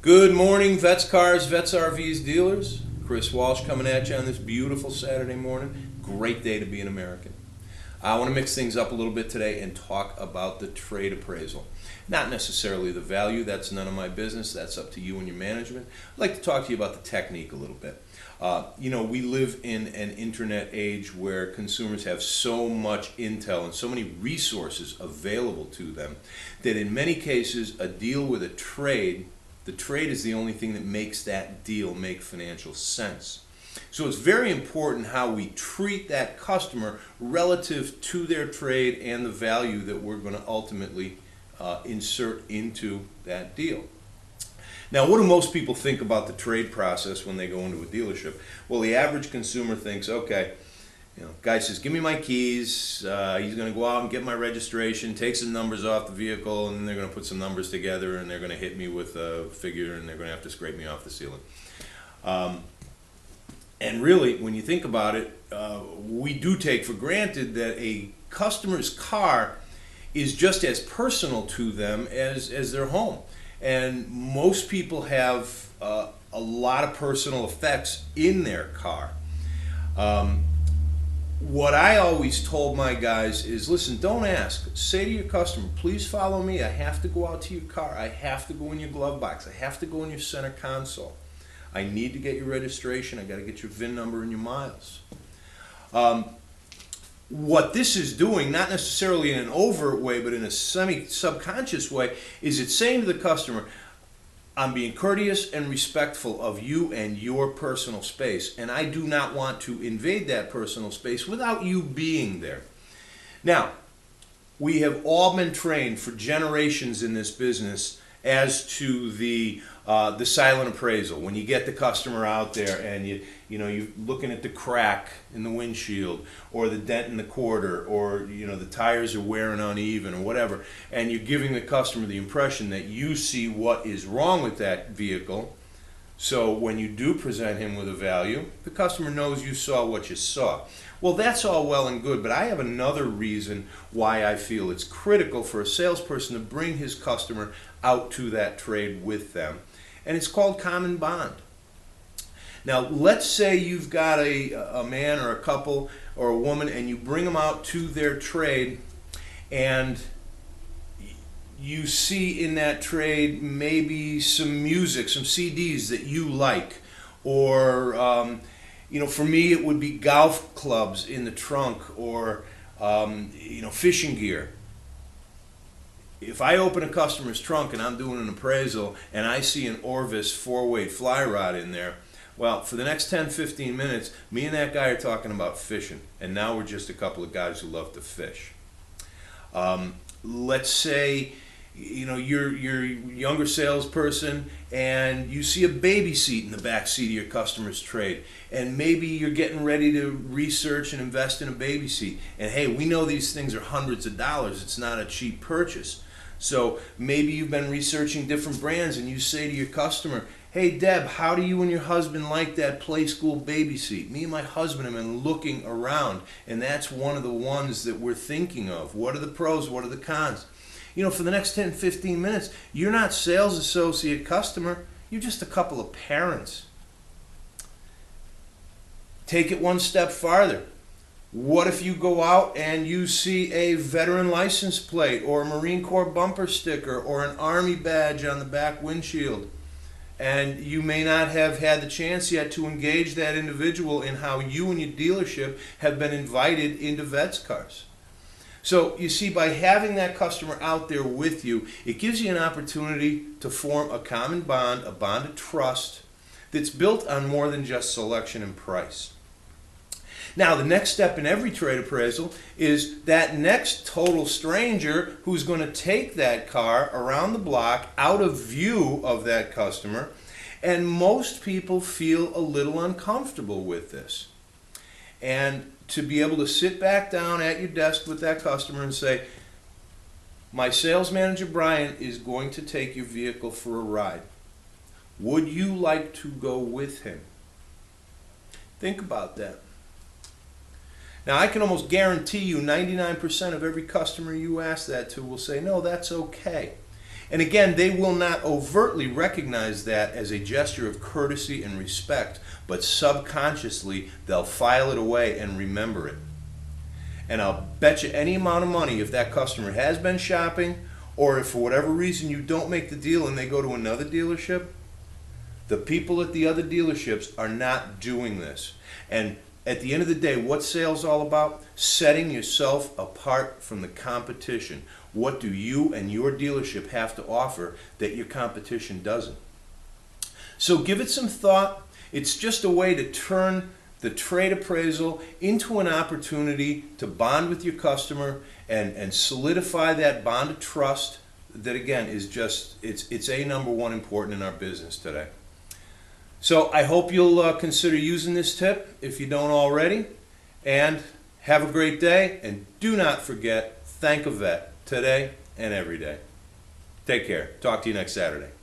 Good morning, Vets Cars, Vets-RVs dealers. Chris Walsh coming at you on this beautiful Saturday morning. Great day to be an American. I want to mix things up a little bit today and talk about the trade appraisal. Not necessarily the value, that's none of my business, that's up to you and your management. I'd like to talk to you about the technique a little bit. We live in an internet age where consumers have so much intel and so many resources available to them that in many cases a deal with a trade, the trade is the only thing that makes that deal make financial sense. So it's very important how we treat that customer relative to their trade and the value that we're going to ultimately insert into that deal. Now, what do most people think about the trade process when they go into a dealership? Well, the average consumer thinks, okay, guy says, give me my keys, he's going to go out and get my registration, take some numbers off the vehicle, and they're going to put some numbers together, and they're going to hit me with a figure, and they're going to have to scrape me off the ceiling. And really, when you think about it, we do take for granted that a customer's car is just as personal to them as their home. And most people have a lot of personal effects in their car. What I always told my guys is, listen, don't ask. Say to your customer, please follow me. I have to go out to your car. I have to go in your glove box. I have to go in your center console. I need to get your registration. I got to get your VIN number and your miles. What this is doing, not necessarily in an overt way, but in a semi-subconscious way, is it's saying to the customer, I'm being courteous and respectful of you and your personal space, and I do not want to invade that personal space without you being there. Now, we have all been trained for generations in this business as to the silent appraisal. When you get the customer out there and you're looking at the crack in the windshield or the dent in the quarter, or the tires are wearing uneven or whatever, and you're giving the customer the impression that you see what is wrong with that vehicle. So when you do present him with a value, the customer knows you saw what you saw. Well, that's all well and good, but I have another reason why I feel it's critical for a salesperson to bring his customer out to that trade with them, and it's called common bond. Now, let's say you've got a man or a couple or a woman, and you bring them out to their trade, and you see in that trade maybe some music, some CDs that you like, or for me it would be golf clubs in the trunk, or fishing gear. If I open a customer's trunk and I'm doing an appraisal and I see an Orvis 4-weight fly rod in there, well, for the next 10-15 minutes, me and that guy are talking about fishing, and now we're just a couple of guys who love to fish. Let's say you're a younger salesperson and you see a baby seat in the back seat of your customer's trade, and maybe you're getting ready to research and invest in a baby seat, and hey, we know these things are hundreds of dollars. It's not a cheap purchase. So maybe you've been researching different brands, and you say to your customer, hey Deb, how do you and your husband like that Play School baby seat? Me and my husband have been looking around, and that's one of the ones that we're thinking of. What are the pros? What are the cons? For the next 10-15 minutes, you're not sales associate customer, you're just a couple of parents. Take it one step farther. What if you go out and you see a veteran license plate or a Marine Corps bumper sticker or an Army badge on the back windshield, and you may not have had the chance yet to engage that individual in how you and your dealership have been invited into Vets Cars? So you see, by having that customer out there with you, it gives you an opportunity to form a common bond, a bond of trust that's built on more than just selection and price. Now, the next step in every trade appraisal is that next total stranger who's going to take that car around the block out of view of that customer, and most people feel a little uncomfortable with this. And to be able to sit back down at your desk with that customer and say, my sales manager Brian is going to take your vehicle for a ride. Would you like to go with him? Think about that. Now, I can almost guarantee you 99% of every customer you ask that to will say, no, that's okay. And again, they will not overtly recognize that as a gesture of courtesy and respect, but subconsciously they'll file it away and remember it. And I'll bet you any amount of money, if that customer has been shopping, or if for whatever reason you don't make the deal and they go to another dealership, the people at the other dealerships are not doing this. And at the end of the day, what's sales all about? Setting yourself apart from the competition. What do you and your dealership have to offer that your competition doesn't? So give it some thought. It's just a way to turn the trade appraisal into an opportunity to bond with your customer and solidify that bond of trust that, again, is just, it's a number one important in our business today. So I hope you'll consider using this tip if you don't already, and have a great day, and do not forget, thank a vet today and every day. Take care. Talk to you next Saturday.